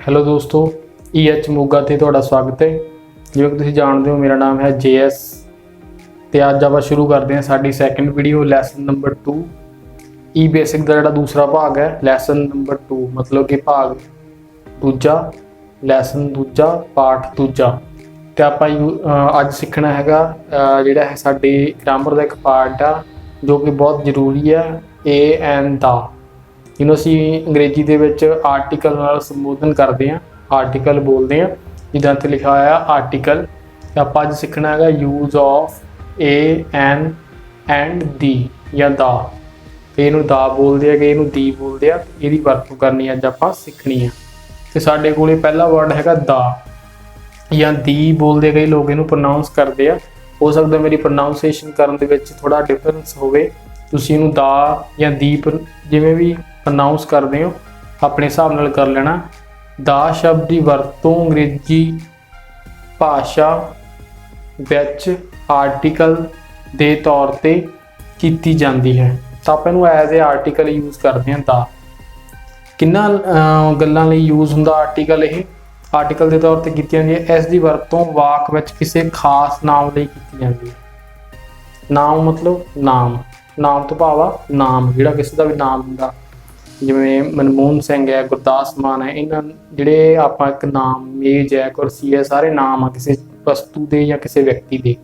Hello ਦੋਸਤੋ, EH Moga ਤੇ ਤੁਹਾਡਾ ਸਵਾਗਤ ਹੈ। ਜਿਵੇਂ ਕਿ ਤੁਸੀਂ ਜਾਣਦੇ ਹੋ, ਮੇਰਾ ਨਾਮ ਹੈ JS ਤੇ ਅੱਜ ਆਪਾਂ ਸ਼ੁਰੂ ਕਰਦੇ ਹਾਂ ਸਾਡੀ ਸੈਕੰਡ ਵੀਡੀਓ ਲੈਸਨ ਨੰਬਰ 2 ਈ ਬੇਸਿਕ ਦਾ ਜਿਹੜਾ ਦੂਸਰਾ ਭਾਗ ਹੈ। ਲੈਸਨ ਨੰਬਰ 2 ਮਤਲਬ ਕਿ ਭਾਗ ਦੂਜਾ, ਲੈਸਨ ਦੂਜਾ, ਪਾਠ ਦੂਜਾ। ਤੇ ਆਪਾਂ ਅੱਜ ਸਿੱਖਣਾ ਹੈਗਾ ਜਿਹੜਾ ਹੈ ਸਾਡੀ ਗ੍ਰਾਮਰ ਦਾ ਇੱਕ ਪਾਰਟ ਆ ਜੋ ਕਿ ਬਹੁਤ ਜ਼ਰੂਰੀ ਹੈ, ਏ ਐਂਡ ਦਾ। ਜਿਹਨੂੰ ਅਸੀਂ ਅੰਗਰੇਜ਼ੀ ਦੇ ਵਿੱਚ ਆਰਟੀਕਲ ਨਾਲ ਸੰਬੋਧਨ ਕਰਦੇ ਹਾਂ, ਆਰਟੀਕਲ ਬੋਲਦੇ ਹਾਂ, ਜਿੱਦਾਂ ਇੱਥੇ ਲਿਖਿਆ ਹੋਇਆ ਆਰਟੀਕਲ। ਤੇ ਆਪਾਂ ਅੱਜ ਸਿੱਖਣਾ ਹੈਗਾ use of A N and ਦੀ ਜਾਂ ਦਾ। ਤੇ ਇਹਨੂੰ ਦਾ ਬੋਲਦੇ ਹੈਗੇ, ਇਹਨੂੰ ਦੀ ਬੋਲਦੇ ਆ। ਇਹਦੀ ਵਰਤੋਂ ਕਰਨੀ ਅੱਜ ਆਪਾਂ ਸਿੱਖਣੀ ਆ। ਤੇ ਸਾਡੇ ਕੋਲੇ ਪਹਿਲਾ ਵਰਡ ਹੈਗਾ ਦਾ ਜਾਂ ਦੀ ਬੋਲਦੇ, ਕਈ ਲੋਕ ਇਹਨੂੰ ਪ੍ਰੋਨਾਊਂਸ ਕਰਦੇ ਆ। ਹੋ ਸਕਦਾ ਮੇਰੀ ਪ੍ਰੋਨਾਊਂਸੀਏਸ਼ਨ ਕਰਨ ਦੇ ਵਿੱਚ ਥੋੜਾ ਡਿਫਰੈਂਸ ਹੋਵੇ, ਤੁਸੀਂ ਇਹਨੂੰ ਦਾ ਜਾਂ ਦੀ ਜਿਵੇਂ ਵੀ ਪ੍ਰੋਨਾਊਂਸ ਕਰਦੇ ਹੋ ਆਪਣੇ ਹਿਸਾਬ ਨਾਲ ਕਰ ਲੈਣਾ। ਦਾ ਸ਼ਬਦ ਦੀ ਵਰਤੋਂ ਅੰਗਰੇਜ਼ੀ ਭਾਸ਼ਾ ਵਿੱਚ ਆਰਟੀਕਲ ਦੇ ਤੌਰ ਤੇ ਕੀਤੀ ਜਾਂਦੀ ਹੈ। ਤਾਂ ਆਪਾਂ ਇਹਨੂੰ ਐਜ਼ ਏ ਆਰਟੀਕਲ ਯੂਜ਼ ਕਰਦੇ ਹਾਂ। ਦਾ ਕਿੰਨਾ ਗੱਲਾਂ ਲਈ ਯੂਜ਼ ਹੁੰਦਾ ਆਰਟੀਕਲ? ਇਹ ਆਰਟੀਕਲ ਦੇ ਤੌਰ ਤੇ ਕੀਤੀ ਜਾਂਦੀ ਹੈ। ਇਸ ਦੀ ਵਰਤੋਂ ਵਾਕ ਵਿੱਚ ਕਿਸੇ ਖਾਸ ਨਾਮ ਲਈ ਕੀਤੀ ਜਾਂਦੀ ਹੈ। ਨਾਮ ਮਤਲਬ ਨਾਮ, ਨਾਮ ਤੋਂ ਭਾਵ ਆ ਨਾਮ, ਜਿਹੜਾ ਕਿਸੇ ਦਾ ਵੀ ਨਾਮ ਹੁੰਦਾ, ਜਿਵੇਂ ਮਨਮੋਹਨ ਸਿੰਘ ਹੈ, ਗੁਰਦਾਸ ਮਾਨ ਹੈ। ਇਹਨਾਂ ਜਿਹੜੇ ਆਪਾਂ ਇੱਕ ਨਾਮ, ਮੇਜ ਹੈ, ਕੁਰਸੀ ਹੈ, ਸਾਰੇ ਨਾਮ ਆ ਕਿਸੇ ਵਸਤੂ ਦੇ ਜਾਂ ਕਿਸੇ ਵਿਅਕਤੀ ਦੇ,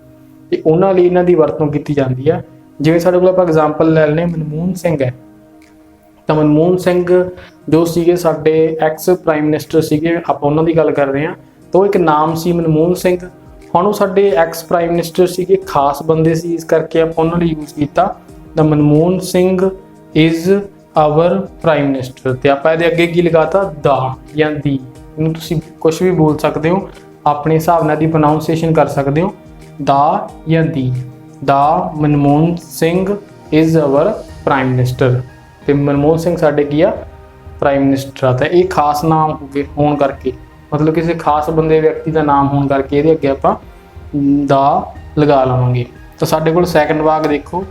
ਤੇ ਉਹਨਾਂ ਲਈ ਇਹਨਾਂ ਦੀ ਵਰਤੋਂ ਕੀਤੀ ਜਾਂਦੀ ਹੈ। ਜਿਵੇਂ ਸਾਡੇ ਕੋਲ ਆਪਾਂ ਐਗਜ਼ਾਮਪਲ ਲੈ ਲੈਂਦੇ, ਮਨਮੋਹਨ ਸਿੰਘ ਹੈ ਤਾਂ ਮਨਮੋਹਨ ਸਿੰਘ ਜੋ ਸੀਗੇ ਸਾਡੇ ਐਕਸ ਪ੍ਰਾਈਮ ਮਿਨਿਸਟਰ ਸੀਗੇ, ਆਪਾਂ ਉਹਨਾਂ ਦੀ ਗੱਲ ਕਰ ਰਹੇ ਹਾਂ। ਤਾਂ ਉਹ ਇੱਕ ਨਾਮ ਸੀ ਮਨਮੋਹਨ ਸਿੰਘ। ਹੁਣ ਉਹ ਸਾਡੇ ਐਕਸ ਪ੍ਰਾਈਮ ਮਿਨਿਸਟਰ ਸੀਗੇ, ਖਾਸ ਬੰਦੇ ਸੀ, ਇਸ ਕਰਕੇ ਆਪਾਂ ਉਹਨਾਂ ਲਈ ਯੂਜ਼ ਕੀਤਾ the Manmohan Singh is our prime minister. ਤੇ ਆਪਾਂ ਇਹਦੇ ਅੱਗੇ ਕੀ ਲਗਾਤਾ? ਦਾ ਜਾਂ ਦੀ। ਇਹਨੂੰ ਤੁਸੀਂ ਕੁਝ ਵੀ ਬੋਲ ਸਕਦੇ ਹੋ, ਆਪਣੇ ਹਿਸਾਬ ਨਾਲ ਦੀ ਪ੍ਰੋਨਾਊਂਸੀਏਸ਼ਨ ਕਰ ਸਕਦੇ ਹੋ, ਦਾ ਜਾਂ the. The Manmohan Singh is our prime minister. ਤੇ ਮਨਮੋਹਨ ਸਿੰਘ ਸਾਡੇ ਕੀ ਆ? ਪ੍ਰਾਈਮ ਮਿਨਿਸਟਰ ਆ। ਤਾਂ ਇਹ ਖਾਸ ਨਾਮ ਹੋਣ ਕਰਕੇ, ਮਤਲਬ ਕਿਸੇ ਖਾਸ ਬੰਦੇ ਵਿਅਕਤੀ ਦਾ ਨਾਮ ਹੋਣ ਕਰਕੇ ਇਹਦੇ ਅੱਗੇ ਆਪਾਂ ਦਾ ਲਗਾ ਲਵਾਂਗੇ। ਤਾਂ ਸਾਡੇ ਕੋਲ ਸੈਕੰਡ ਵਾਕ ਦੇਖੋ,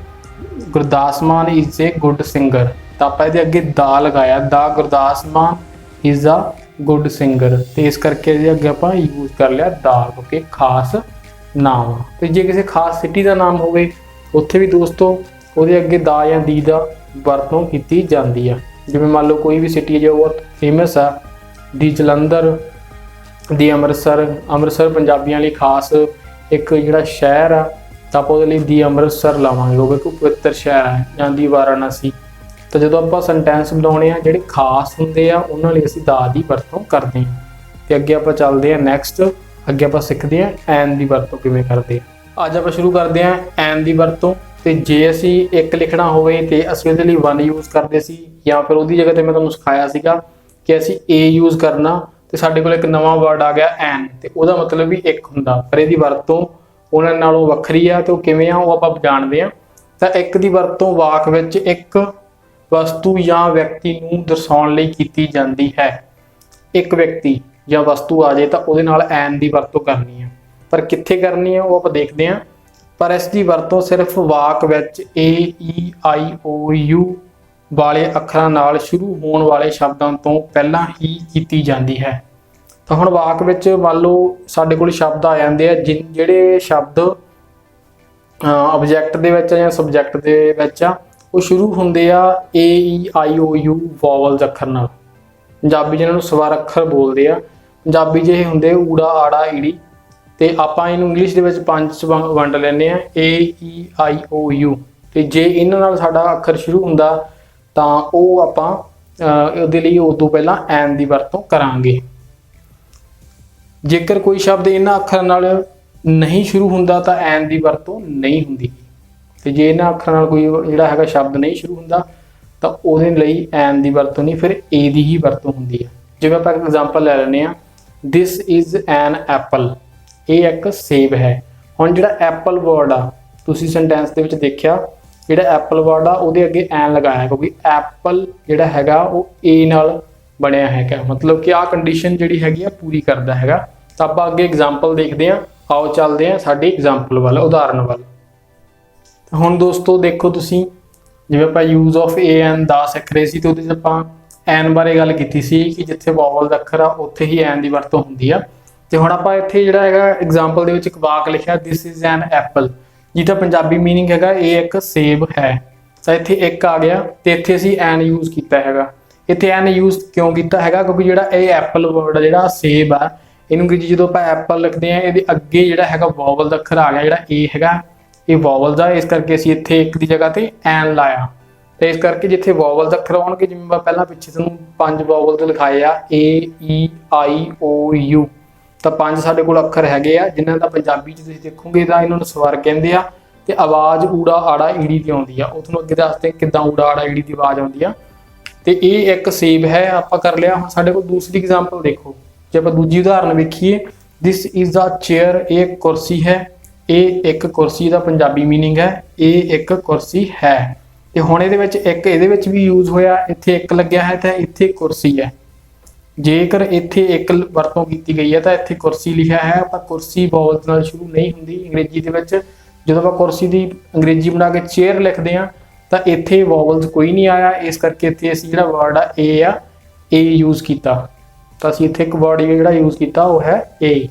Gurdas Maan is a good singer. ਤਾਂ ਆਪਾਂ ਇਹਦੇ ਅੱਗੇ ਦਾ ਲਗਾਇਆ, ਦਾ Gurdas Maan is a good singer. ਤੇ ਇਸ ਕਰਕੇ ਇਹਦੇ ਅੱਗੇ ਆਪਾਂ ਯੂਜ਼ ਕਰ ਲਿਆ ਦਾ, ਕਿਉਂਕਿ ਖਾਸ ਨਾਮ। ਤੇ ਜੇ ਕਿਸੇ ਖਾਸ ਸਿਟੀ ਦਾ ਨਾਮ ਹੋਵੇ, ਉੱਥੇ ਵੀ ਦੋਸਤੋ ਉਹਦੇ ਅੱਗੇ ਦਾ ਜਾਂ ਦੀ ਦਾ ਵਰਤੋਂ ਕੀਤੀ ਜਾਂਦੀ ਆ। ਜਿਵੇਂ ਮੰਨ ਲਓ ਕੋਈ ਵੀ ਸਿਟੀ ਜੋ ਬਹੁਤ ਫੇਮਸ ਆ, ਦੀ ਜਲੰਧਰ, ਦੀ ਅੰਮ੍ਰਿਤਸਰ। ਅੰਮ੍ਰਿਤਸਰ ਪੰਜਾਬੀਆਂ ਲਈ ਖਾਸ ਇੱਕ ਜਿਹੜਾ ਸ਼ਹਿਰ ਆ, ਤਾਂ ਆਪਾਂ ਉਹਦੇ ਲਈ ਦੀ ਅੰਮ੍ਰਿਤਸਰ ਲਾਵਾਂਗੇ, ਕਿਉਂਕਿ ਪਵਿੱਤਰ ਸ਼ਹਿਰ ਹੈ। ਜਾਂ ਦੀ ਵਾਰਾਣਸੀ। ਤਾਂ ਜਦੋਂ ਆਪਾਂ ਸੈਂਟੈਂਸ ਬਣਾਉਣੇ ਆ ਜਿਹੜੇ ਖਾਸ ਹੁੰਦੇ ਆ, ਉਹਨਾਂ ਲਈ ਅਸੀਂ ਦਾ ਦੀ ਵਰਤੋਂ ਕਰਦੇ ਹਾਂ। ਤੇ ਅੱਗੇ ਆਪਾਂ ਚੱਲਦੇ ਹਾਂ ਨੈਕਸਟ। ਅੱਗੇ ਆਪਾਂ ਸਿੱਖਦੇ ਹਾਂ ਐਨ ਦੀ ਵਰਤੋਂ ਕਿਵੇਂ ਕਰਦੇ ਆ। ਅੱਜ ਆਪਾਂ ਸ਼ੁਰੂ ਕਰਦੇ ਹਾਂ ਐਨ ਦੀ ਵਰਤੋਂ। ਤੇ ਜੇ ਅਸੀਂ ਇੱਕ ਲਿਖਣਾ ਹੋਵੇ ਤੇ ਅਸੀਂ ਉਹਦੇ ਲਈ 1 ਯੂਜ਼ ਕਰਦੇ ਸੀ, ਜਾਂ ਫਿਰ ਉਹਦੀ ਜਗ੍ਹਾ ਤੇ ਮੈਂ ਤੁਹਾਨੂੰ ਸਿਖਾਇਆ ਸੀਗਾ ਕਿ ਅਸੀਂ ਏ ਯੂਜ਼ ਕਰਨਾ। ਤੇ ਸਾਡੇ ਕੋਲ ਇੱਕ ਨਵਾਂ ਵਰਡ ਆ ਗਿਆ ਐਨ, ਤੇ ਉਹਦਾ ਮਤਲਬ ਵੀ ਇੱਕ ਹੁੰਦਾ, ਪਰ ਇਹਦੀ ਵਰਤੋਂ ਉਹਨਾਂ ਨਾਲੋਂ ਵੱਖਰੀ ਆ। ਤੇ ਉਹ ਕਿਵੇਂ ਆ, ਉਹ ਆਪਾਂ ਜਾਣਦੇ ਹਾਂ। ਤਾਂ ਇੱਕ ਦੀ ਵਰਤੋਂ ਵਾਕ ਵਿੱਚ ਇੱਕ ਵਸਤੂ ਜਾਂ ਵਿਅਕਤੀ ਨੂੰ ਦਰਸਾਉਣ ਲਈ ਕੀਤੀ ਜਾਂਦੀ ਹੈ। ਇੱਕ ਵਿਅਕਤੀ ਜਾਂ ਵਸਤੂ ਆ ਜਾਏ ਤਾਂ ਉਹਦੇ ਨਾਲ ਐਨ ਦੀ ਵਰਤੋਂ ਕਰਨੀ ਹੈ, ਪਰ ਕਿੱਥੇ ਕਰਨੀ ਹੈ ਉਹ ਆਪਾਂ ਦੇਖਦੇ ਹਾਂ। ਪਰ ਇਸ ਦੀ ਵਰਤੋਂ ਸਿਰਫ ਵਾਕ ਵਿੱਚ AEIOU ਵਾਲੇ ਅੱਖਰਾਂ ਨਾਲ ਸ਼ੁਰੂ ਹੋਣ ਵਾਲੇ ਸ਼ਬਦਾਂ ਤੋਂ ਪਹਿਲਾਂ ਹੀ ਕੀਤੀ ਜਾਂਦੀ ਹੈ। ਤਾਂ ਹੁਣ ਵਾਕ ਵਿੱਚ ਮੰਨ ਲਓ ਸਾਡੇ ਕੋਲ ਸ਼ਬਦ ਆ ਜਾਂਦੇ ਆ, ਜਿਹੜੇ ਸ਼ਬਦ ਆਬਜੈਕਟ ਦੇ ਵਿੱਚ ਜਾਂ ਸਬਜੈਕਟ ਦੇ ਵਿੱਚ ਆ, ਉਹ ਸ਼ੁਰੂ ਹੁੰਦੇ ਆ AEIOU ਵੋਵਲਸ ਅੱਖਰ ਨਾਲ। ਪੰਜਾਬੀ ਜਿਹਨਾਂ ਨੂੰ ਸਵਰ ਅੱਖਰ ਬੋਲਦੇ ਆ, ਪੰਜਾਬੀ ਜਿਹੇ ਹੁੰਦੇ ਊੜਾ, ਆੜਾ, ਈੜੀ। ਤੇ ਆਪਾਂ ਇਹਨੂੰ ਇੰਗਲਿਸ਼ ਦੇ ਵਿੱਚ 5 ਵੰਡ ਲੈਂਦੇ ਆ, AEIOU। ਤੇ ਜੇ ਇਹਨਾਂ ਨਾਲ ਸਾਡਾ ਅੱਖਰ ਸ਼ੁਰੂ ਹੁੰਦਾ ਤਾਂ ਉਹ ਆਪਾਂ ਉਹਦੇ ਲਈ ਉਦੋਂ ਪਹਿਲਾਂ ਐਨ ਦੀ ਵਰਤੋਂ ਕਰਾਂਗੇ। ਜੇਕਰ ਕੋਈ ਸ਼ਬਦ ਇਹਨਾਂ ਅੱਖਰਾਂ ਨਾਲ ਨਹੀਂ ਸ਼ੁਰੂ ਹੁੰਦਾ ਤਾਂ ਐਨ ਦੀ ਵਰਤੋਂ ਨਹੀਂ ਹੁੰਦੀ। ਤੇ ਜੇ ਇਹਨਾਂ ਅੱਖਰਾਂ ਨਾਲ ਕੋਈ ਜਿਹੜਾ ਹੈਗਾ ਸ਼ਬਦ ਨਹੀਂ ਸ਼ੁਰੂ ਹੁੰਦਾ ਤਾਂ ਉਹਦੇ ਲਈ ਐਨ ਦੀ ਵਰਤੋਂ ਨਹੀਂ, ਫਿਰ ਏ ਦੀ ਹੀ ਵਰਤੋਂ ਹੁੰਦੀ ਹੈ। ਜਿਵੇਂ ਆਪਾਂ ਐਗਜ਼ਾਮਪਲ ਲੈ ਲੈਂਦੇ ਹਾਂ, ਦਿਸ ਇਜ਼ ਐਨ ਐਪਲ। ਇਹ ਇੱਕ ਸੇਬ ਹੈ। ਹੁਣ ਜਿਹੜਾ ਐਪਲ ਵਰਡ ਆ, ਤੁਸੀਂ ਸੈਂਟੈਂਸ ਦੇ ਵਿੱਚ ਦੇਖਿਆ, ਜਿਹੜਾ ਐਪਲ ਵਰਡ ਆ ਉਹਦੇ ਅੱਗੇ ਐਨ ਲਗਾਇਆ, ਕਿਉਂਕਿ ਐਪਲ ਜਿਹੜਾ ਹੈਗਾ ਉਹ ਏ ਨਾਲ ਬਣਿਆ ਹੈਗਾ, ਮਤਲਬ ਕਿ ਆਹ ਕੰਡੀਸ਼ਨ ਜਿਹੜੀ ਹੈਗੀ ਆ ਪੂਰੀ ਕਰਦਾ ਹੈਗਾ। ਤਾਂ ਆਪਾਂ ਅੱਗੇ ਐਗਜ਼ਾਮਪਲ ਦੇਖਦੇ ਹਾਂ। ਆਓ ਚੱਲਦੇ ਹਾਂ ਸਾਡੀ ਐਗਜ਼ਾਮਪਲ ਵੱਲ, ਉਦਾਹਰਨ ਵੱਲ। ਹੁਣ ਦੋਸਤੋ ਦੇਖੋ ਤੁਸੀਂ, ਜਿਵੇਂ ਆਪਾਂ ਯੂਜ਼ ਆਫ ਏ ਐਨ ਦਾ ਸਿੱਖ ਰਹੇ ਸੀ, ਤੇ ਉਹਦੇ 'ਚ ਆਪਾਂ ਐਨ ਬਾਰੇ ਗੱਲ ਕੀਤੀ ਸੀ ਕਿ ਜਿੱਥੇ ਵੋਵਲ ਦਾ ਅੱਖਰ ਆ ਉੱਥੇ ਹੀ ਐਨ ਦੀ ਵਰਤੋਂ ਹੁੰਦੀ ਆ। ਤੇ ਹੁਣ ਆਪਾਂ ਇੱਥੇ ਜਿਹੜਾ ਹੈਗਾ ਐਗਜ਼ਾਮਪਲ ਦੇ ਵਿੱਚ ਇੱਕ ਵਾਕ ਲਿਖਿਆ ਦਿਸ ਇਜ਼ ਐਨ ਐਪਲ, ਜਿਹਦਾ ਪੰਜਾਬੀ ਮੀਨਿੰਗ ਹੈਗਾ ਇਹ ਇੱਕ ਸੇਬ ਹੈ। ਤਾਂ ਇੱਥੇ ਇੱਕ ਆ ਗਿਆ ਤੇ ਇੱਥੇ ਅਸੀਂ ਐਨ ਯੂਜ਼ ਕੀਤਾ ਹੈਗਾ। ਇੱਥੇ ਐਨ ਯੂਜ਼ ਕਿਉਂ ਕੀਤਾ ਹੈਗਾ ਕਿਉਂਕਿ ਜਿਹੜਾ ਇਹ ਐਪਲ ਵਰਡ ਜਿਹੜਾ ਸੇਬ ਆ ਇਹਨੂੰ ਅੰਗਰੇਜ਼ੀ ਜਦੋਂ ਆਪਾਂ ਐਪਲ ਲਿਖਦੇ ਆ ਇਹਦੇ ਅੱਗੇ ਜਿਹੜਾ ਹੈਗਾ ਵੋਵਲ ਦਾ ਅੱਖਰ ਆ ਗਿਆ, ਜਿਹੜਾ ਏ ਹੈਗਾ ਇਹ ਵੋਵਲ ਦਾ, ਇਸ ਕਰਕੇ ਅਸੀਂ ਇੱਥੇ ਇੱਕ ਦੀ ਜਗ੍ਹਾ ਤੇ ਐਨ ਲਾਇਆ। ਤੇ ਇਸ ਕਰਕੇ ਜਿੱਥੇ ਵੋਵਲ ਦਾ ਅੱਖਰ ਆਉਣਗੇ, ਜਿਵੇਂ ਮੈਂ ਪਹਿਲਾਂ ਪਿੱਛੇ ਤੁਹਾਨੂੰ 5 ਵੋਵਲ ਤੇ ਲਿਖਾਏ ਆ ਏ ਈ ਆਈ ਓ ਯੂ, ਤਾਂ 5 ਸਾਡੇ ਕੋਲ ਅੱਖਰ ਹੈਗੇ ਆ ਜਿਨ੍ਹਾਂ ਦਾ ਪੰਜਾਬੀ 'ਚ ਤੁਸੀਂ ਦੇਖੋਗੇ ਤਾਂ ਇਹਨਾਂ ਨੂੰ ਸਵਰ ਕਹਿੰਦੇ ਆ ਤੇ ਆਵਾਜ਼ ਊੜਾ ਆੜਾ ਈੜੀ ਦੀ ਆਉਂਦੀ ਆ। ਉਹ ਤੁਹਾਨੂੰ ਅੱਗੇ ਦੱਸਦੇ ਕਿੱਦਾਂ ਊੜਾ ਆੜਾ ਈੜੀ ਦੀ ਆਵਾਜ਼ ਆਉਂਦੀ ਆ। ਤੇ ਇਹ ਇੱਕ ਸੇਬ ਹੈ ਆਪਾਂ ਕਰ ਲਿਆ। ਹੁਣ ਸਾਡੇ ਕੋਲ ਦੂਸਰੀ ਐਗਜ਼ਾਮਪਲ ਦੇਖੋ, ਜੇ ਆਪਾਂ ਦੂਜੀ ਉਦਾਹਰਨ ਵੇਖੀਏ ਦਿਸ ਇਜ਼ ਅ ਚੇਅਰ, ਇਹ ਕੁਰਸੀ ਹੈ, ਇਹ ਇੱਕ ਕੁਰਸੀ ਦਾ ਪੰਜਾਬੀ ਮੀਨਿੰਗ ਹੈ ਇਹ ਇੱਕ ਕੁਰਸੀ ਹੈ। ਤੇ ਹੁਣ ਇਹਦੇ ਵਿੱਚ ਇੱਕ ਇਹਦੇ ਵਿੱਚ ਵੀ ਯੂਜ਼ ਹੋਇਆ, ਇੱਥੇ ਇੱਕ ਲੱਗਿਆ ਹੈ ਤਾਂ ਇੱਥੇ ਕੁਰਸੀ ਹੈ। ਜੇਕਰ ਇੱਥੇ ਇੱਕ ਵਰਤੋਂ ਕੀਤੀ ਗਈ ਹੈ ਤਾਂ ਇੱਥੇ ਕੁਰਸੀ ਲਿਖਿਆ ਹੈ, ਆਪਾਂ ਕੁਰਸੀ ਵੋਵਲ ਨਾਲ ਸ਼ੁਰੂ ਨਹੀਂ ਹੁੰਦੀ ਅੰਗਰੇਜ਼ੀ ਦੇ ਵਿੱਚ। ਜਦੋਂ ਆਪਾਂ ਕੁਰਸੀ ਦੀ ਅੰਗਰੇਜ਼ੀ ਬਣਾ ਕੇ ਚੇਅਰ ਲਿਖਦੇ ਹਾਂ ਤਾਂ ਇੱਥੇ ਵੋਵਲਸ ਕੋਈ ਨਹੀਂ ਆਇਆ, ਇਸ ਕਰਕੇ ਇੱਥੇ ਅਸੀਂ ਜਿਹੜਾ ਵਰਡ ਆ ਏ ਯੂਜ਼ ਕੀਤਾ। ਤਾਂ ਅਸੀਂ ਇੱਥੇ ਇੱਕ ਵਰਡ ਜਿਹੜਾ ਯੂਜ਼ ਕੀਤਾ ਉਹ ਹੈ ਏ।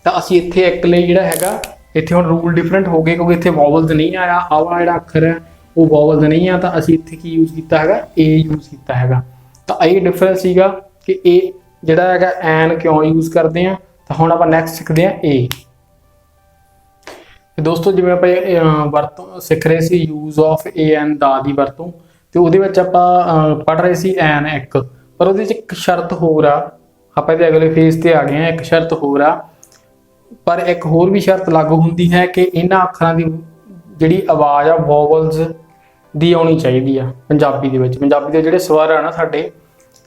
ਤਾਂ ਅਸੀਂ ਇੱਥੇ ਇੱਕ ਲਈ ਜਿਹੜਾ ਹੈਗਾ ਇੱਥੇ ਹੁਣ ਰੂਲ ਡਿਫਰੈਂਟ ਹੋ ਗਏ ਕਿਉਂਕਿ ਇੱਥੇ ਵੋਵਲਸ ਨਹੀਂ ਆਇਆ, ਆਹ ਵਾਲਾ ਜਿਹੜਾ ਅੱਖਰ ਹੈ ਉਹ ਵੋਵਲਸ ਨਹੀਂ ਆ, ਤਾਂ ਅਸੀਂ ਇੱਥੇ ਕੀ ਯੂਜ਼ ਕੀਤਾ ਹੈਗਾ ਏ ਯੂਜ਼ ਕੀਤਾ ਹੈਗਾ। ਤਾਂ ਇਹ ਡਿਫਰੈਂਸ ਸੀਗਾ ਕਿ ਇਹ ਜਿਹੜਾ ਹੈਗਾ ਐਨ ਕਿਉਂ ਯੂਜ਼ ਕਰਦੇ ਆ। ਤਾਂ ਹੁਣ ਆਪਾਂ ਨੈਕਸਟ ਸਿੱਖਦੇ ਆ ਏ। ਤੇ ਦੋਸਤੋ ਜਿਵੇਂ ਆਪਾਂ ਵਰਤੋਂ ਸਿੱਖ ਰਹੇ ਸੀ ਯੂਜ਼ ਆਫ ਏ ਐਨ ਦਾ ਦੀ ਵਰਤੋਂ, ਤੇ ਉਹਦੇ ਵਿੱਚ ਆਪਾਂ ਪੜ੍ਹ ਰਹੇ ਸੀ ਐਨ ਇੱਕ, ਪਰ ਉਹਦੇ 'ਚ ਇੱਕ ਸ਼ਰਤ ਹੋਰ ਆ। ਆਪਾਂ ਇਹਦੇ ਅਗਲੇ ਫੇਜ਼ ਤੇ ਆ ਗਏ ਆ। ਇੱਕ ਸ਼ਰਤ ਹੋਰ ਆ, ਪਰ ਇੱਕ ਹੋਰ ਵੀ ਸ਼ਰਤ ਲਾਗੂ ਹੁੰਦੀ ਹੈ ਕਿ ਇਹਨਾਂ ਅੱਖਰਾਂ ਦੀ ਜਿਹੜੀ ਆਵਾਜ਼ ਆ ਵੋਵਲਸ ਦੀ ਆਉਣੀ ਚਾਹੀਦੀ ਆ ਪੰਜਾਬੀ ਦੇ ਵਿੱਚ। ਪੰਜਾਬੀ ਦੇ ਜਿਹੜੇ ਸਵਰ ਆ ਨਾ ਸਾਡੇ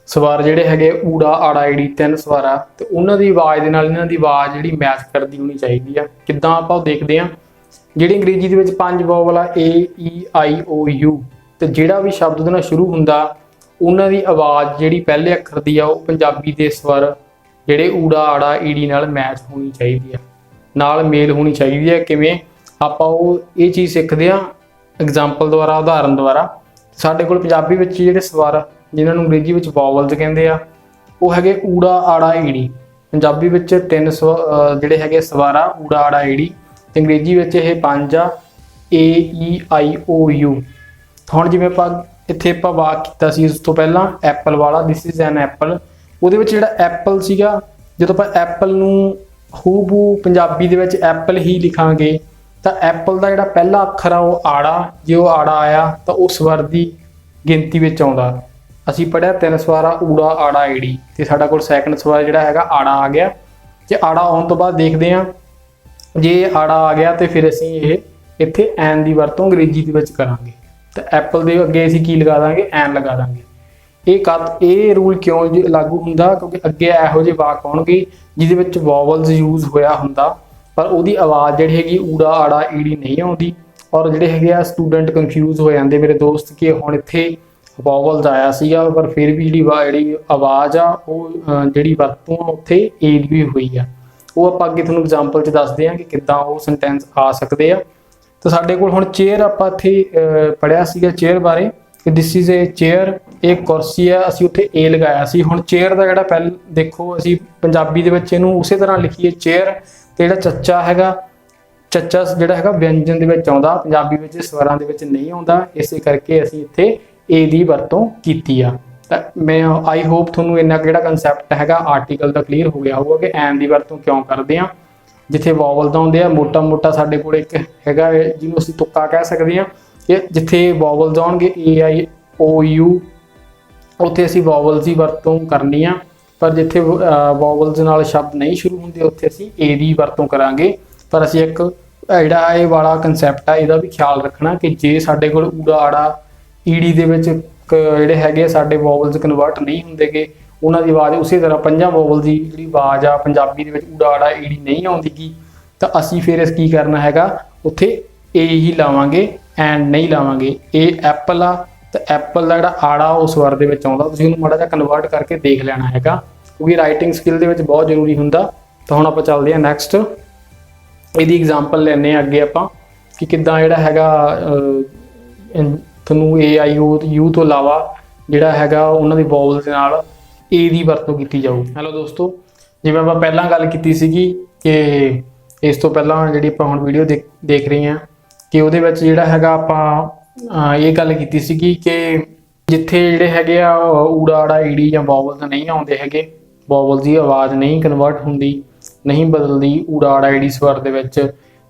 ਸਵਰ ਜਿਹੜੇ ਹੈਗੇ ਊੜਾ ਆੜਾ ਈੜੀ 3 ਸਵਰ ਆ, ਤੇ ਉਹਨਾਂ ਦੀ ਆਵਾਜ਼ ਦੇ ਨਾਲ ਇਹਨਾਂ ਦੀ ਆਵਾਜ਼ ਜਿਹੜੀ ਮੈਚ ਕਰਦੀ ਹੋਣੀ ਚਾਹੀਦੀ ਆ। ਕਿੱਦਾਂ ਆਪਾਂ ਉਹ ਦੇਖਦੇ ਆ। ਜਿਹੜੀ ਅੰਗਰੇਜ਼ੀ ਦੇ ਵਿੱਚ 5 ਵੋਵਲ ਆ ਏ ਈ ਆਈ ਓ ਯੂ, ਤੇ ਜਿਹੜਾ ਵੀ ਸ਼ਬਦ ਉਹਦੇ ਨਾਲ ਸ਼ੁਰੂ ਹੁੰਦਾ ਉਹਨਾਂ ਦੀ ਆਵਾਜ਼ ਜਿਹੜੀ ਪਹਿਲੇ ਅੱਖਰ ਦੀ ਆ ਉਹ ਪੰਜਾਬੀ ਦੇ ਸਵਰ ਜਿਹੜੇ ਊੜਾ ਆੜਾ ਈੜੀ ਨਾਲ ਮੈਚ ਹੋਣੀ ਚਾਹੀਦੀ ਆ, ਨਾਲ ਮੇਲ ਹੋਣੀ ਚਾਹੀਦੀ ਹੈ। ਕਿਵੇਂ ਆਪਾਂ ਉਹ ਇਹ ਚੀਜ਼ ਸਿੱਖਦੇ ਆ ਐਗਜ਼ਾਮਪਲ ਦੁਆਰਾ, ਉਦਾਹਰਨ ਦੁਆਰਾ। ਸਾਡੇ ਕੋਲ ਪੰਜਾਬੀ ਵਿੱਚ ਜਿਹੜੇ ਸਵਰ ਜਿਨ੍ਹਾਂ ਨੂੰ ਅੰਗਰੇਜ਼ੀ ਵਿੱਚ ਵੋਵਲਸ ਕਹਿੰਦੇ ਆ ਉਹ ਹੈਗੇ ਊੜਾ ਆੜਾ ਈੜੀ। ਪੰਜਾਬੀ ਵਿੱਚ 3 ਜਿਹੜੇ ਹੈਗੇ ਸਵਰ ਆ ਊੜਾ ਆੜਾ ਈੜੀ, ਤੇ ਅੰਗਰੇਜ਼ੀ ਵਿੱਚ ਇਹ 5 ਆ ਏ ਈ ਆਈ ਓ ਯੂ। ਹੁਣ ਜਿਵੇਂ ਆਪਾਂ ਇੱਥੇ ਆਪਾਂ ਵਾਕ ਕੀਤਾ ਸੀ ਉਸ ਤੋਂ ਪਹਿਲਾਂ ਐਪਲ ਵਾਲਾ ਦਿਸ ਇਜ਼ ਐਨ ਐਪਲ, ਉਹਦੇ ਵਿੱਚ ਜਿਹੜਾ ਐਪਲ ਸੀਗਾ ਜਦੋਂ ਆਪਾਂ ਐਪਲ ਨੂੰ ਹੂਬਹੂ ਪੰਜਾਬੀ ਦੇ ਵਿੱਚ ਐਪਲ ਹੀ ਲਿਖਾਂਗੇ ਤਾਂ ਐਪਲ ਦਾ ਜਿਹੜਾ ਪਹਿਲਾ ਅੱਖਰ ਆ ਉਹ ਆੜਾ, ਜੇ ਉਹ ਆੜਾ ਆਇਆ ਤਾਂ ਉਹ ਸਵਰ ਦੀ ਗਿਣਤੀ ਵਿੱਚ ਆਉਂਦਾ। ਅਸੀਂ ਪੜ੍ਹਿਆ 3 ਸਵਰ ਆ ਊੜਾ ਆੜਾ ਈੜੀ, ਤੇ ਸਾਡਾ ਕੋਲ ਸੈਕੰਡ ਸਵਰ ਜਿਹੜਾ ਹੈਗਾ ਆੜਾ ਆ ਗਿਆ। ਜੇ ਆੜਾ ਆਉਣ ਤੋਂ ਬਾਅਦ ਦੇਖਦੇ ਹਾਂ, ਜੇ ਆੜਾ ਆ ਗਿਆ ਤੇ ਫਿਰ ਅਸੀਂ ਇਹ ਇੱਥੇ ਐਨ ਦੀ ਵਰਤੋਂ ਅੰਗਰੇਜ਼ੀ ਦੇ ਵਿੱਚ ਕਰਾਂਗੇ। ਤਾਂ ਐਪਲ ਦੇ ਅੱਗੇ ਅਸੀਂ ਕੀ ਲਗਾ ਦਾਂਗੇ ਐਨ ਲਗਾ ਦਾਂਗੇ। ਇਹ ਰੂਲ ਕਿਉਂ ਲਾਗੂ ਹੁੰਦਾ ਕਿਉਂਕਿ ਅੱਗੇ ਇਹੋ ਜਿਹੇ ਵਾਕ ਆਉਣਗੇ ਜਿਹਦੇ ਵਿੱਚ ਵੋਵਲਸ ਯੂਜ਼ ਹੋਇਆ ਹੁੰਦਾ ਪਰ ਉਹਦੀ ਆਵਾਜ਼ ਜਿਹੜੀ ਹੈਗੀ ਊੜਾ ਆੜਾ ਈੜੀ ਨਹੀਂ ਆਉਂਦੀ, ਔਰ ਜਿਹੜੇ ਹੈਗੇ ਆ ਸਟੂਡੈਂਟ ਕਨਫਿਊਜ਼ ਹੋ ਜਾਂਦੇ ਮੇਰੇ ਦੋਸਤ ਕਿ ਹੁਣ ਇੱਥੇ ਵੋਵਲਸ ਆਇਆ ਸੀਗਾ ਪਰ ਫਿਰ ਵੀ ਜਿਹੜੀ ਆਵਾਜ਼ ਆ ਉਹ ਜਿਹੜੀ ਵਰਤੋਂ ਆ ਉੱਥੇ ਏ ਦੀ ਵੀ ਹੋਈ ਆ। ਉਹ ਆਪਾਂ ਅੱਗੇ ਤੁਹਾਨੂੰ ਐਗਜ਼ਾਮਪਲ 'ਚ ਦੱਸਦੇ ਹਾਂ ਕਿ ਕਿੱਦਾਂ ਉਹ ਸੈਂਟੈਂਸ ਆ ਸਕਦੇ ਆ। ਤਾਂ ਸਾਡੇ ਕੋਲ ਹੁਣ ਚੇਅਰ ਆਪਾਂ ਇੱਥੇ ਪੜ੍ਹਿਆ ਸੀਗਾ ਚੇਅਰ ਬਾਰੇ ਕਿ ਦਿਸ ਇਜ਼ ਏ ਚੇਅਰ, ਇਹ ਕੁਰਸੀ ਆ, ਅਸੀਂ ਉੱਥੇ ਏ ਲਗਾਇਆ ਸੀ। ਹੁਣ ਚੇਅਰ ਦਾ ਜਿਹੜਾ ਪਹਿਲਾਂ ਦੇਖੋ ਅਸੀਂ ਪੰਜਾਬੀ ਦੇ ਵਿੱਚ ਇਹਨੂੰ ਉਸੇ ਤਰ੍ਹਾਂ ਲਿਖੀਏ ਚੇਅਰ, ਤੇ ਜਿਹੜਾ ਚੱਚਾ ਹੈਗਾ ਚੱਚਾ ਜਿਹੜਾ ਹੈਗਾ ਵਿਅੰਜਨ ਦੇ ਵਿੱਚ ਆਉਂਦਾ, ਪੰਜਾਬੀ ਵਿੱਚ ਸਵਰਾਂ ਦੇ ਵਿੱਚ ਨਹੀਂ ਆਉਂਦਾ, ਇਸੇ ਕਰਕੇ ਅਸੀਂ ਇੱਥੇ ਏ ਦੀ ਵਰਤੋਂ ਕੀਤੀ ਆ। ਤਾਂ ਮੈਂ ਆਈ ਹੋਪ ਤੁਹਾਨੂੰ ਇੰਨਾ ਜਿਹੜਾ ਕੰਸੈਪਟ ਹੈਗਾ ਆਰਟੀਕਲ ਦਾ ਕਲੀਅਰ ਹੋ ਗਿਆ ਹੋਊਗਾ ਕਿ ਐਨ ਦੀ ਵਰਤੋਂ ਕਿਉਂ ਕਰਦੇ ਆ। ਜਿੱਥੇ ਵੋਵਲ ਦਾ ਆਉਂਦੇ ਆ ਮੋਟਾ ਸਾਡੇ ਕੋਲ ਇੱਕ ਹੈਗਾ ਜਿਹਨੂੰ ਅਸੀਂ ਤੁੱਕਾ ਕਹਿ ਸਕਦੇ ਹਾਂ ਕਿ ਜਿੱਥੇ ਵੋਵਲਸ ਆਉਣਗੇ ਏ ਆਈ ਓ ਯੂ ਉੱਥੇ ਅਸੀਂ ਵੋਵਲਸ ਦੀ ਵਰਤੋਂ ਕਰਨੀ ਆ, ਪਰ ਜਿੱਥੇ ਵੋਵਲਸ ਨਾਲ ਸ਼ਬਦ ਨਹੀਂ ਸ਼ੁਰੂ ਹੁੰਦੇ ਉੱਥੇ ਅਸੀਂ ਏ ਦੀ ਵਰਤੋਂ ਕਰਾਂਗੇ। ਪਰ ਅਸੀਂ ਇੱਕ ਜਿਹੜਾ ਇਹ ਵਾਲਾ ਕੰਸੈਪਟ ਆ ਇਹਦਾ ਵੀ ਖਿਆਲ ਰੱਖਣਾ ਕਿ ਜੇ ਸਾਡੇ ਕੋਲ ਊੜਾ ਆੜਾ ਈੜੀ ਦੇ ਵਿੱਚ ਜਿਹੜੇ ਹੈਗੇ ਸਾਡੇ ਵੋਵਲਸ ਕਨਵਰਟ ਨਹੀਂ ਹੁੰਦੇਗੇ, ਉਹਨਾਂ ਦੀ ਆਵਾਜ਼ ਉਸੇ ਤਰ੍ਹਾਂ 5 ਵੋਵਲ ਦੀ ਜਿਹੜੀ ਆਵਾਜ਼ ਆ ਪੰਜਾਬੀ ਦੇ ਵਿੱਚ ਊੜਾ ਆੜਾ ਈੜੀ ਨਹੀਂ ਆਉਂਦੀਗੀ, ਤਾਂ ਅਸੀਂ ਫਿਰ ਇਸ ਕੀ ਕਰਨਾ ਹੈਗਾ ਉੱਥੇ ਏ ਹੀ ਲਾਵਾਂਗੇ ਐਂਡ ਨਹੀਂ ਲਾਵਾਂਗੇ। ਇਹ ਐਪਲ ਆ ਤਾਂ ਐਪਲ ਦਾ ਜਿਹੜਾ ਆੜਾ ਉਹ ਸਵਰ ਦੇ ਵਿੱਚ ਆਉਂਦਾ, ਤੁਸੀਂ ਉਹਨੂੰ ਮਾੜਾ ਜਿਹਾ ਕਨਵਰਟ ਕਰਕੇ ਦੇਖ ਲੈਣਾ ਹੈਗਾ ਕਿਉਂਕਿ ਰਾਈਟਿੰਗ ਸਕਿੱਲ ਦੇ ਵਿੱਚ ਬਹੁਤ ਜ਼ਰੂਰੀ ਹੁੰਦਾ। ਤਾਂ ਹੁਣ ਆਪਾਂ ਚੱਲਦੇ ਹਾਂ ਨੈਕਸਟ, ਇਹਦੀ ਐਗਜ਼ਾਮਪਲ ਲੈਂਦੇ ਹਾਂ ਅੱਗੇ ਆਪਾਂ ਕਿ ਕਿੱਦਾਂ ਜਿਹੜਾ ਹੈਗਾ ਤੁਹਾਨੂੰ ਏ ਆਈ ਓ ਯੂ ਤੋਂ ਇਲਾਵਾ ਜਿਹੜਾ ਹੈਗਾ ਉਹਨਾਂ ਦੀ ਵੋਵਲ ਦੇ ਨਾਲ ਏ ਦੀ ਵਰਤੋਂ ਕੀਤੀ ਜਾਊ। ਹੈਲੋ ਦੋਸਤੋ, ਜਿਵੇਂ ਆਪਾਂ ਪਹਿਲਾਂ ਗੱਲ ਕੀਤੀ ਸੀਗੀ ਕਿ ਇਸ ਤੋਂ ਪਹਿਲਾਂ ਜਿਹੜੀ ਆਪਾਂ ਹੁਣ ਵੀਡੀਓ ਦੇਖ ਰਹੇ ਹਾਂ ਕਿ ਉਹਦੇ ਵਿੱਚ ਜਿਹੜਾ ਹੈਗਾ ਆਪਾਂ ਇਹ ਗੱਲ ਕੀਤੀ ਸੀਗੀ ਕਿ ਜਿੱਥੇ ਜਿਹੜੇ ਹੈਗੇ ਆ ਊੜਾ ਆੜਾ ਈੜੀ ਜਾਂ ਵੋਵਲਸ ਨਹੀਂ ਆਉਂਦੇ ਹੈਗੇ, ਵੋਵਲ ਦੀ ਆਵਾਜ਼ ਨਹੀਂ ਕਨਵਰਟ ਹੁੰਦੀ, ਨਹੀਂ ਬਦਲਦੀ ਊੜਾ ਆੜਾ ਈੜੀ ਸਵਰ ਦੇ ਵਿੱਚ,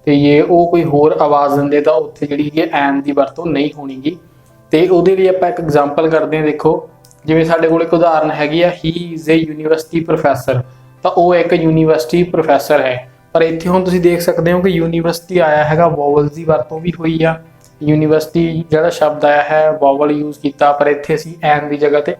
ਤੇ ਜੇ ਉਹ ਕੋਈ ਹੋਰ ਆਵਾਜ਼ ਦਿੰਦੇ ਤਾਂ ਉੱਥੇ ਜਿਹੜੀ ਹੈਗੀ ਐਨ ਦੀ ਵਰਤੋਂ ਨਹੀਂ ਹੋਣੀਗੀ। ਤੇ ਉਹਦੇ ਲਈ ਆਪਾਂ ਇੱਕ ਐਗਜ਼ਾਮਪਲ ਕਰਦੇ ਹਾਂ। ਦੇਖੋ, ਜਿਵੇਂ ਸਾਡੇ ਕੋਲ ਇੱਕ ਉਦਾਹਰਨ ਹੈਗੀ ਆ, ਹੀ ਇਜ਼ ਏ ਯੂਨੀਵਰਸਿਟੀ ਪ੍ਰੋਫੈਸਰ, ਤਾਂ ਉਹ ਇੱਕ ਯੂਨੀਵਰਸਿਟੀ ਪ੍ਰੋਫੈਸਰ ਹੈ। ਪਰ ਇੱਥੇ ਹੁਣ ਤੁਸੀਂ ਦੇਖ ਸਕਦੇ ਹੋ ਕਿ ਯੂਨੀਵਰਸਿਟੀ ਆਇਆ ਹੈਗਾ, ਵੋਵਲਸ ਦੀ ਵਰਤੋਂ ਵੀ ਹੋਈ ਆ। ਯੂਨੀਵਰਸਿਟੀ ਜਿਹੜਾ ਸ਼ਬਦ ਆਇਆ ਹੈ ਵੋਵਲ ਯੂਜ਼ ਕੀਤਾ, ਪਰ ਇੱਥੇ ਅਸੀਂ ਐਨ ਦੀ ਜਗ੍ਹਾ ਤੇ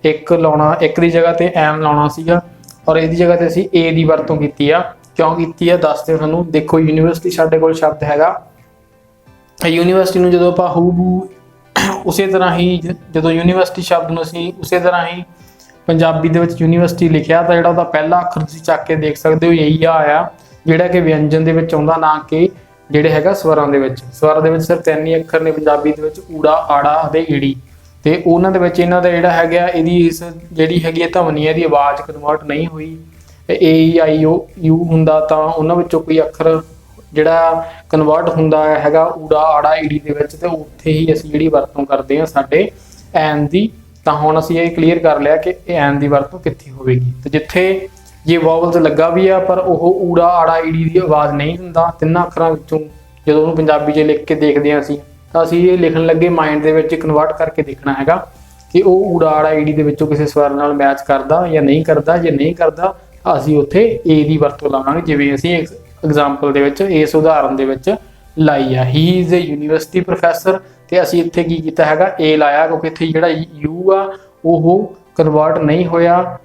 ਇੱਕ ਲਾਉਣਾ, ਇੱਕ ਦੀ ਜਗ੍ਹਾ ਤੇ ਐਮ ਲਾਉਣਾ ਸੀਗਾ, ਔਰ ਇਹਦੀ ਜਗ੍ਹਾ ਤੇ ਅਸੀਂ ਏ ਦੀ ਵਰਤੋਂ ਕੀਤੀ ਆ। ਕਿਉਂ ਕੀਤੀ ਆ ਦੱਸਦੇ ਹਾਂ ਤੁਹਾਨੂੰ। ਦੇਖੋ, ਯੂਨੀਵਰਸਿਟੀ ਸਾਡੇ ਕੋਲ ਸ਼ਬਦ ਹੈਗਾ, ਯੂਨੀਵਰਸਿਟੀ ਨੂੰ ਜਦੋਂ ਆਪਾਂ ਹੂਬੂ ਉਸੇ ਤਰ੍ਹਾਂ ਹੀ, ਜਦੋਂ ਯੂਨੀਵਰਸਿਟੀ ਸ਼ਬਦ ਨੂੰ ਅਸੀਂ ਉਸੇ ਤਰ੍ਹਾਂ ਹੀ ਪੰਜਾਬੀ ਦੇ ਵਿੱਚ ਯੂਨੀਵਰਸਿਟੀ ਲਿਖਿਆ ਤਾਂ ਜਿਹੜਾ ਉਹਦਾ ਪਹਿਲਾ ਅੱਖਰ ਤੁਸੀਂ ਚੱਕ ਕੇ ਦੇਖ ਸਕਦੇ ਹੋ ਇਹੀ ਆਇਆ, ਜਿਹੜਾ ਕਿ ਵਿਅੰਜਨ ਦੇ ਵਿੱਚ ਆਉਂਦਾ, ਨਾ ਕਿ ਜਿਹੜੇ ਹੈਗਾ ਸਵਰਾਂ ਦੇ ਵਿੱਚ। ਸਵਰ ਦੇ ਵਿੱਚ ਸਿਰਫ 3 ਹੀ ਅੱਖਰ ਨੇ ਪੰਜਾਬੀ ਦੇ ਵਿੱਚ, ਊੜਾ ਆੜਾ ਅਤੇ ਈੜੀ, ਤੇ ਉਹਨਾਂ ਦੇ ਵਿੱਚ ਇਹਨਾਂ ਦਾ ਜਿਹੜਾ ਹੈਗਾ ਇਹਦੀ ਇਸ ਜਿਹੜੀ ਹੈਗੀ ਹੈ ਧਵਨੀ, ਇਹਦੀ ਆਵਾਜ਼ ਕਨਵਰਟ ਨਹੀਂ ਹੋਈ। ਏ ਆਈ ਓ ਯੂ ਹੁੰਦਾ ਤਾਂ ਉਹਨਾਂ ਵਿੱਚੋਂ ਕੋਈ ਅੱਖਰ ਜਿਹੜਾ ਕਨਵਰਟ ਹੁੰਦਾ ਹੈਗਾ ਊੜਾ ਆੜਾ ਈੜੀ ਦੇ ਵਿੱਚ, ਤੇ ਉੱਥੇ ਹੀ ਅਸੀਂ ਜਿਹੜੀ ਵਰਤੋਂ ਕਰਦੇ ਹਾਂ ਸਾਡੇ ਐਨ ਦੀ। ਤਾਂ ਹੁਣ ਅਸੀਂ ਇਹ ਕਲੀਅਰ ਕਰ ਲਿਆ ਕਿ ਇਹ ਐਨ ਦੀ ਵਰਤੋਂ ਕਿੱਥੇ ਹੋਵੇਗੀ। ਤੇ ਜਿੱਥੇ ਜੇ ਵੋਵਲਸ ਲੱਗਾ ਵੀ ਆ ਪਰ ਉਹ ਊੜਾ ਆੜਾ ਈੜੀ ਦੀ ਆਵਾਜ਼ ਨਹੀਂ ਦਿੰਦਾ ਤਿੰਨਾਂ ਅੱਖਰਾਂ ਵਿੱਚੋਂ, ਜਦੋਂ ਉਹਨੂੰ ਪੰਜਾਬੀ 'ਚ ਲਿਖ ਕੇ ਦੇਖਦੇ ਹਾਂ ਅਸੀਂ, ਤਾਂ ਅਸੀਂ ਇਹ ਲਿਖਣ ਲੱਗੇ ਮਾਈਂਡ ਦੇ ਵਿੱਚ ਕਨਵਰਟ ਕਰਕੇ ਦੇਖਣਾ ਹੈਗਾ ਕਿ ਉਹ ਊੜਾ ਆੜਾ ਈੜੀ ਦੇ ਵਿੱਚੋਂ ਕਿਸੇ ਸਵਰ ਨਾਲ ਮੈਚ ਕਰਦਾ ਜਾਂ ਨਹੀਂ ਕਰਦਾ। ਜੇ ਨਹੀਂ ਕਰਦਾ ਤਾਂ ਅਸੀਂ ਉੱਥੇ ਏ ਦੀ ਵਰਤੋਂ ਲਾਵਾਂਗੇ, ਜਿਵੇਂ ਅਸੀਂ ਐਗਜ਼ਾਮਪਲ ਦੇ ਵਿੱਚ ਇਸ ਉਦਾਹਰਨ ਦੇ ਵਿੱਚ ਲਾਈ ਆ, ਹੀ ਇਜ਼ ਏ ਯੂਨੀਵਰਸਿਟੀ ਪ੍ਰੋਫੈਸਰ, ਤੇ ਅਸੀਂ ਇੱਥੇ ਕੀ ਕੀਤਾ ਹੈਗਾ ਏ ਲਾਇਆ, ਕਿਉਂਕਿ ਇੱਥੇ ਜਿਹੜਾ ਯੂ ਆ ਉਹ ਕਨਵਰਟ ਨਹੀਂ ਹੋਇਆ।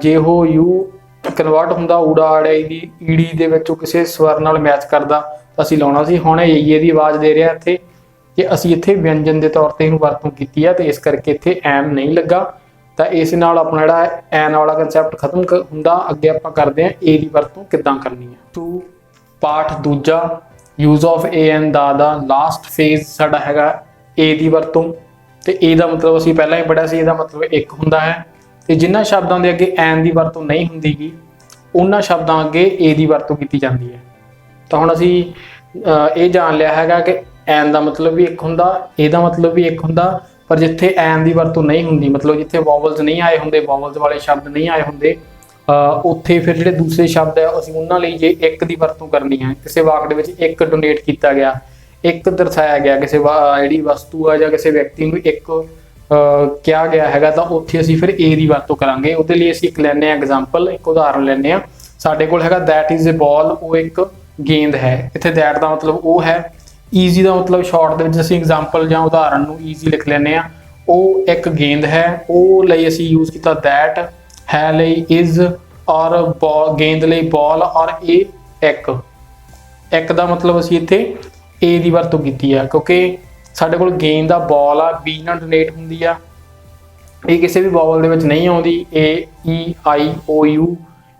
ਜੇ ਉਹ ਯੂ ਕਨਵਰਟ ਹੁੰਦਾ ਊੜਾ ਆੜੇ ਦੀ ਈੜੀ ਦੇ ਵਿੱਚੋਂ ਕਿਸੇ ਸਵਰ ਨਾਲ ਮੈਚ ਕਰਦਾ ਤਾਂ ਅਸੀਂ ਲਾਉਣਾ ਸੀ। ਹੁਣ ਏ ਦੀ ਆਵਾਜ਼ ਦੇ ਰਿਹਾ ਇੱਥੇ, ਕਿ ਅਸੀਂ ਇੱਥੇ ਵਿਅੰਜਨ ਦੇ ਤੌਰ ਤੇ ਇਹਨੂੰ ਵਰਤੋਂ ਕੀਤੀ ਆ, ਤੇ ਇਸ ਕਰਕੇ ਇੱਥੇ ਐਮ ਨਹੀਂ ਲੱਗਾ। ਤਾਂ ਇਸ ਨਾਲ ਆਪਣਾ ਜਿਹੜਾ ਐਨ ਵਾਲਾ ਕਨਸੈਪਟ ਖਤਮ ਹੁੰਦਾ। ਅੱਗੇ ਆਪਾਂ ਕਰਦੇ ਹਾਂ ਏ ਦੀ ਵਰਤੋਂ ਕਿੱਦਾਂ ਕਰਨੀ ਹੈ। ਟੂ ਪਾਠ ਦੂਜਾ, use of A N the last phase ਸਾਡਾ ਹੈਗਾ ਏ ਦੀ ਵਰਤੋਂ। ਤੇ ਏ ਦਾ ਮਤਲਬ ਅਸੀਂ ਪਹਿਲਾਂ ਹੀ ਪੜ੍ਹਿਆ ਸੀ, ਇਹਦਾ ਮਤਲਬ ਇੱਕ ਹੁੰਦਾ ਹੈ। ਤੇ ਜਿਨ੍ਹਾਂ ਸ਼ਬਦਾਂ ਦੇ ਅੱਗੇ ਐਨ ਦੀ ਵਰਤੋਂ ਨਹੀਂ ਹੁੰਦੀਗੀ ਉਹਨਾਂ ਸ਼ਬਦਾਂ ਅੱਗੇ ਏ ਦੀ ਵਰਤੋਂ ਕੀਤੀ ਜਾਂਦੀ ਹੈ। ਤਾਂ ਹੁਣ ਅਸੀਂ ਇਹ ਜਾਣ ਲਿਆ ਹੈਗਾ ਕਿ ਐਨ ਦਾ ਮਤਲਬ ਵੀ ਇੱਕ ਹੁੰਦਾ, ਏ ਦਾ ਮਤਲਬ ਵੀ ਇੱਕ ਹੁੰਦਾ, ਪਰ ਜਿੱਥੇ ਐਨ ਦੀ ਵਰਤੋਂ ਨਹੀਂ ਹੁੰਦੀ, ਮਤਲਬ ਜਿੱਥੇ ਵੋਵਲਸ ਨਹੀਂ ਆਏ ਹੁੰਦੇ, ਵੋਵਲਸ ਵਾਲੇ ਸ਼ਬਦ ਨਹੀਂ ਆਏ ਹੁੰਦੇ, ਉੱਥੇ ਫਿਰ ਜਿਹੜੇ ਦੂਸਰੇ ਸ਼ਬਦ ਹੈ ਅਸੀਂ ਉਹਨਾਂ ਲਈ ਜੇ ਇੱਕ ਦੀ ਵਰਤੋਂ ਕਰਨੀ ਹੈ। ਕਿਸੇ ਵਾਕ ਦੇ ਵਿੱਚ ਇੱਕ ਡੋਨੇਟ ਕੀਤਾ ਗਿਆ, ਇੱਕ ਦਰਸਾਇਆ ਗਿਆ, ਕਿਸੇ ਜਿਹੜੀ ਵਸਤੂ ਆ ਜਾਂ ਕਿਸੇ ਵਿਅਕਤੀ ਨੂੰ ਇੱਕ ਕਿਹਾ ਗਿਆ ਹੈਗਾ, ਤਾਂ ਉੱਥੇ ਅਸੀਂ ਫਿਰ ਏ ਦੀ ਵਰਤੋਂ ਕਰਾਂਗੇ। ਉਹਦੇ ਲਈ ਅਸੀਂ ਇੱਕ ਲੈਂਦੇ ਹਾਂ ਐਗਜ਼ਾਮਪਲ, ਇੱਕ ਉਦਾਹਰਨ ਲੈਂਦੇ ਹਾਂ। ਸਾਡੇ ਕੋਲ ਹੈਗਾ ਦੈਟ ਇਜ਼ ਏ ਬਾਲ, ਉਹ ਇੱਕ ਗੇਂਦ ਹੈ। ਇੱਥੇ ਦੈਟ ਦਾ ਮਤਲਬ ਉਹ ਹੈ, ਈਜ਼ੀ ਦਾ ਮਤਲਬ ਸ਼ਾਰਟ ਦੇ ਵਿੱਚ ਅਸੀਂ ਐਗਜ਼ਾਮਪਲ ਜਾਂ ਉਦਾਹਰਨ ਨੂੰ ਈਜ਼ੀ ਲਿਖ ਲੈਂਦੇ ਹਾਂ। ਉਹ ਇੱਕ ਗੇਂਦ ਹੈ, ਉਹ ਲਈ ਅਸੀਂ ਯੂਜ਼ ਕੀਤਾ ਦੈਟ, ਹੈ ਲਈ ਇਜ਼, ਔਰ ਗੇਂਦ ਲਈ ਬਾਲ, ਔਰ ਇਹ ਇੱਕ ਦਾ ਮਤਲਬ ਅਸੀਂ ਇੱਥੇ ਏ ਦੀ ਵਰਤੋਂ ਕੀਤੀ ਆ, ਕਿਉਂਕਿ ਸਾਡੇ ਕੋਲ ਗੇਂਦ ਦਾ ਬਾਲ ਆ, ਬੀ ਨਾਲ ਡੋਨੇਟ ਹੁੰਦੀ ਆ, ਇਹ ਕਿਸੇ ਵੀ ਵੋਵਲ ਦੇ ਵਿੱਚ ਨਹੀਂ ਆਉਂਦੀ। ਏ ਈ ਆਈ ਓ ਯੂ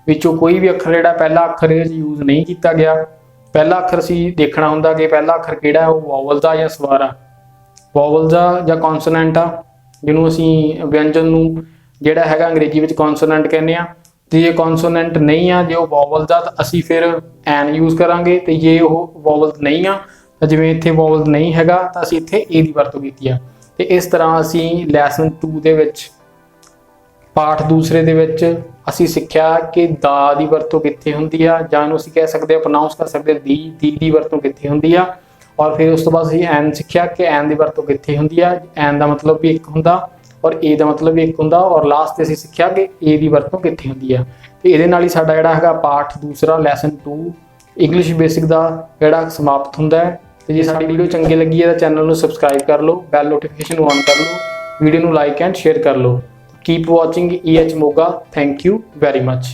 ਵਿੱਚੋਂ ਕੋਈ ਵੀ ਅੱਖਰ ਜਿਹੜਾ ਪਹਿਲਾ ਅੱਖਰ ਇਹਦੇ 'ਚ ਯੂਜ਼ ਨਹੀਂ ਕੀਤਾ ਗਿਆ। ਪਹਿਲਾ ਅੱਖਰ ਅਸੀਂ ਦੇਖਣਾ ਹੁੰਦਾ ਕਿ ਪਹਿਲਾ ਅੱਖਰ ਕਿਹੜਾ, ਉਹ ਵੋਵਲ ਦਾ ਜਾਂ ਸਵਰ ਆ, ਵੋਵਲ ਦਾ ਜਾਂ ਕੌਨਸੋਨੈਂਟ ਆ, ਜਿਹਨੂੰ ਅਸੀਂ ਵਿਅੰਜਨ ਨੂੰ ਜਿਹੜਾ ਹੈਗਾ ਅੰਗਰੇਜ਼ੀ ਵਿੱਚ ਕੌਨਸੋਨੈਂਟ ਕਹਿੰਦੇ ਆ। ਤੇ ਜੇ ਕੌਨਸੋਨੈਂਟ ਨਹੀਂ ਆ, ਜੇ ਉਹ ਵੋਵਲ ਦਾ, ਤਾਂ ਅਸੀਂ ਫਿਰ ਐਨ ਯੂਜ਼ ਕਰਾਂਗੇ। ਤੇ ਜੇ ਉਹ ਵੋਵਲ ਨਹੀਂ ਆ, ਤਾਂ ਜਿਵੇਂ ਇੱਥੇ ਵੋਵਲ ਨਹੀਂ ਹੈਗਾ ਤਾਂ ਅਸੀਂ ਇੱਥੇ ਏ ਦੀ ਵਰਤੋਂ ਕੀਤੀ ਆ। ਤੇ ਇਸ ਤਰ੍ਹਾਂ ਅਸੀਂ ਲੈਸਨ 2 ਦੇ ਵਿੱਚ, ਪਾਠ ਦੂਸਰੇ ਦੇ ਵਿੱਚ ਅਸੀਂ ਸਿੱਖਿਆ ਕਿ ਦਾ ਦੀ ਵਰਤੋਂ ਕਿੱਥੇ ਹੁੰਦੀ ਆ, ਜਾਂ ਇਹਨੂੰ ਅਸੀਂ ਕਹਿ ਸਕਦੇ ਹਾਂ, ਪ੍ਰੋਨਾਊਂਸ ਕਰ ਸਕਦੇ ਦੀ ਵਰਤੋਂ ਕਿੱਥੇ ਹੁੰਦੀ ਆ। ਔਰ ਫਿਰ ਉਸ ਤੋਂ ਬਾਅਦ ਅਸੀਂ ਐਨ ਸਿੱਖਿਆ ਕਿ ਐਨ ਦੀ ਵਰਤੋਂ ਕਿੱਥੇ ਹੁੰਦੀ ਆ। ਐਨ ਦਾ ਮਤਲਬ ਵੀ ਇੱਕ ਹੁੰਦਾ ਔਰ ਏ ਦਾ ਮਤਲਬ ਵੀ ਇੱਕ ਹੁੰਦਾ। ਔਰ ਲਾਸਟ ਤੇ ਅਸੀਂ ਸਿੱਖਿਆ ਕਿ ਏ ਦੀ ਵਰਤੋਂ ਕਿੱਥੇ ਹੁੰਦੀ ਆ। ਤੇ ਇਹਦੇ ਨਾਲ ਹੀ ਸਾਡਾ ਜਿਹੜਾ ਹੈਗਾ ਪਾਠ ਦੂਸਰਾ ਲੈਸਨ 2 ਇੰਗਲਿਸ਼ ਬੇਸਿਕ ਦਾ ਜਿਹੜਾ ਸਮਾਪਤ ਹੁੰਦਾ ਹੈ। ਤੇ ਜੇ ਸਾਡੀ ਵੀਡੀਓ ਚੰਗੀ ਲੱਗੀ ਹੈ ਤਾਂ ਚੈਨਲ ਨੂੰ ਸਬਸਕ੍ਰਾਈਬ ਕਰ ਲਓ, ਬੈਲ ਨੋਟੀਫਿਕੇਸ਼ਨ ਔਨ ਕਰ ਲਓ, ਵੀਡੀਓ ਨੂੰ ਲਾਈਕ ਐਂਡ ਸ਼ੇਅਰ ਕਰ ਲਓ। Keep watching EH Moga। Thank you very much.